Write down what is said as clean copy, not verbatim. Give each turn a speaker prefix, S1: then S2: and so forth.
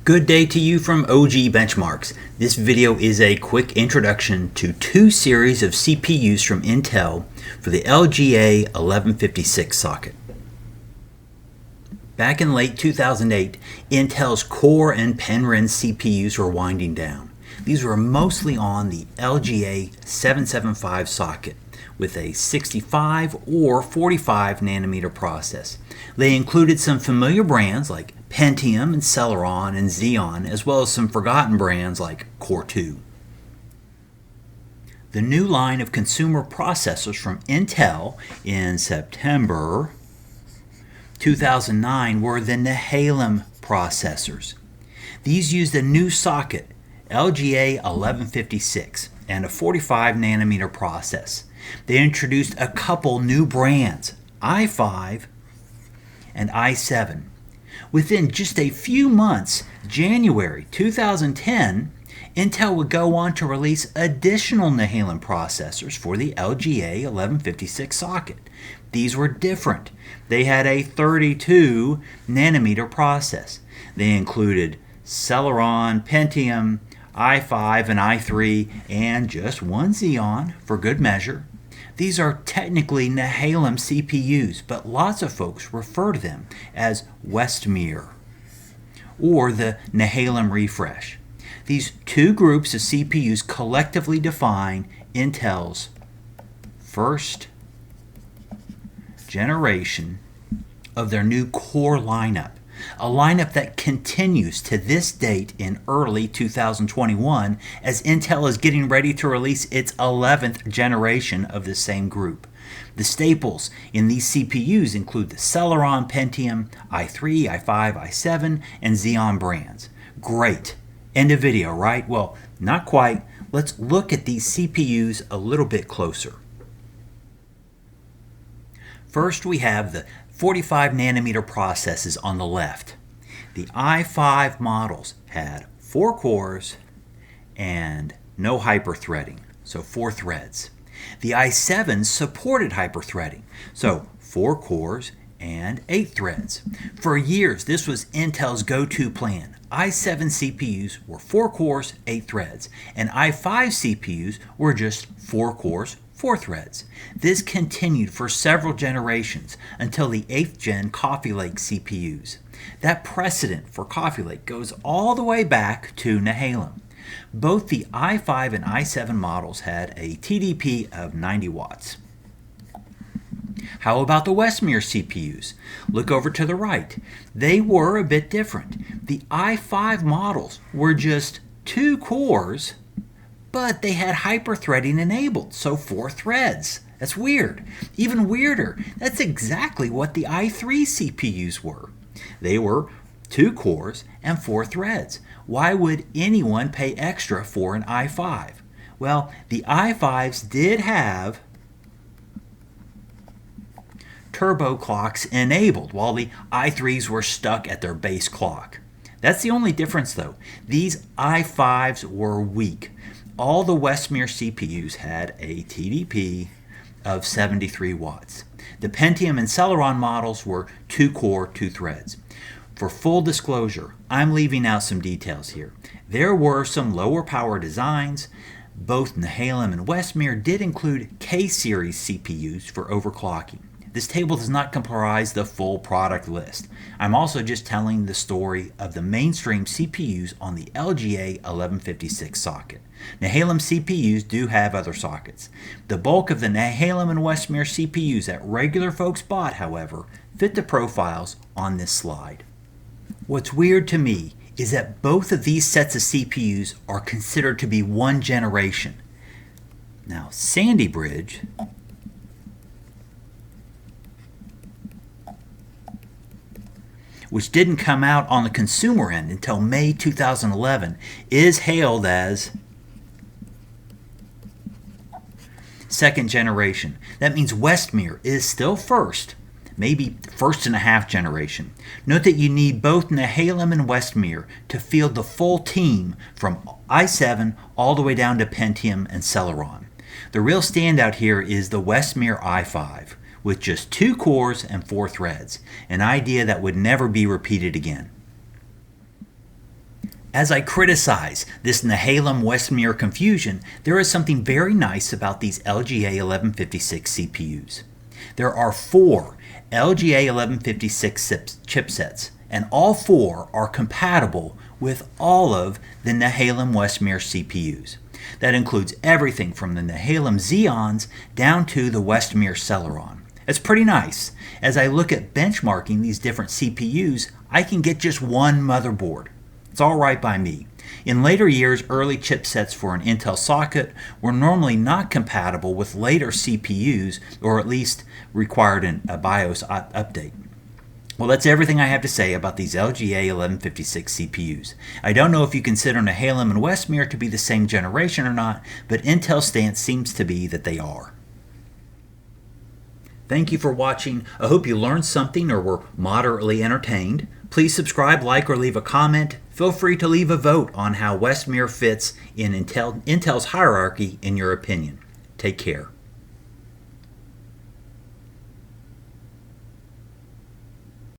S1: Good day to you from OG Benchmarks. This video is a quick introduction to two series of CPUs from Intel for the LGA 1156 socket. Back in late 2008, Intel's Core and Penryn CPUs were winding down. These were mostly on the LGA 775 socket with a 65 or 45 nanometer process. They included some familiar brands like Pentium and Celeron and Xeon, as well as some forgotten brands like Core 2. The new line of consumer processors from Intel in September 2009 were the Nehalem processors. These used a new socket, LGA 1156, and a 45 nanometer process. They introduced a couple new brands, i5 and i7. Within just a few months, January 2010, Intel would go on to release additional Nehalem processors for the LGA 1156 socket. These were different. They had a 32 nanometer process. They included Celeron, Pentium, i5 and i3, and just one Xeon for good measure. These are technically Nehalem CPUs, but lots of folks refer to them as Westmere or the Nehalem refresh. These two groups of CPUs collectively define Intel's first generation of their new core lineup, a lineup that continues to this date in early 2021 as Intel is getting ready to release its 11th generation of the same group. The staples in these CPUs include the Celeron, Pentium, i3, i5, i7, and Xeon brands. Great. End of video, right? Well, not quite. Let's look at these CPUs a little bit closer. First, we have the 45 nanometer processes on the left. The i5 models had 4 cores and no hyperthreading, so 4 threads. The i7 supported hyperthreading, so 4 cores and 8 threads. For years, this was Intel's go-to plan. i7 CPUs were 4 cores, 8 threads, and i5 CPUs were just 4 cores, 4 threads. This continued for several generations until the 8th gen Coffee Lake CPUs. That precedent for Coffee Lake goes all the way back to Nehalem. Both the i5 and i7 models had a TDP of 90 watts. How about the Westmere CPUs? Look over to the right. They were a bit different. The i5 models were just 2 cores, but they had hyperthreading enabled, so 4 threads. That's weird. Even weirder, that's exactly what the i3 CPUs were. They were 2 cores and 4 threads. Why would anyone pay extra for an i5? Well, the i5s did have turbo clocks enabled, while the i3s were stuck at their base clock. That's the only difference though. These i5s were weak. All the Westmere CPUs had a TDP of 73 watts. The Pentium and Celeron models were 2 core, 2 threads. For full disclosure, I'm leaving out some details here. There were some lower power designs. Both Nehalem and Westmere did include K-series CPUs for overclocking. This table does not comprise the full product list. I'm also just telling the story of the mainstream CPUs on the LGA 1156 socket. Nehalem CPUs do have other sockets. The bulk of the Nehalem and Westmere CPUs that regular folks bought, however, fit the profiles on this slide. What's weird to me is that both of these sets of CPUs are considered to be one generation. Now, Sandy Bridge which didn't come out on the consumer end until May 2011, is hailed as second generation. That means Westmere is still first, maybe first and a half generation. Note that you need both Nehalem and Westmere to field the full team from i7 all the way down to Pentium and Celeron. The real standout here is the Westmere i5, with just 2 cores and 4 threads, an idea that would never be repeated again. As I criticize this Nehalem Westmere confusion, there is something very nice about these LGA 1156 CPUs. There are 4 LGA 1156 chipsets, and all 4 are compatible with all of the Nehalem Westmere CPUs. That includes everything from the Nehalem Xeons down to the Westmere Celeron. It's pretty nice. As I look at benchmarking these different CPUs, I can get just one motherboard. It's all right by me. In later years, early chipsets for an Intel socket were normally not compatible with later CPUs, or at least required a BIOS update. Well, that's everything I have to say about these LGA 1156 CPUs. I don't know if you consider Nehalem and Westmere to be the same generation or not, but Intel's stance seems to be that they are. Thank you for watching. I hope you learned something or were moderately entertained. Please subscribe, like, or leave a comment. Feel free to leave a vote on how Westmere fits in Intel's hierarchy in your opinion. Take care.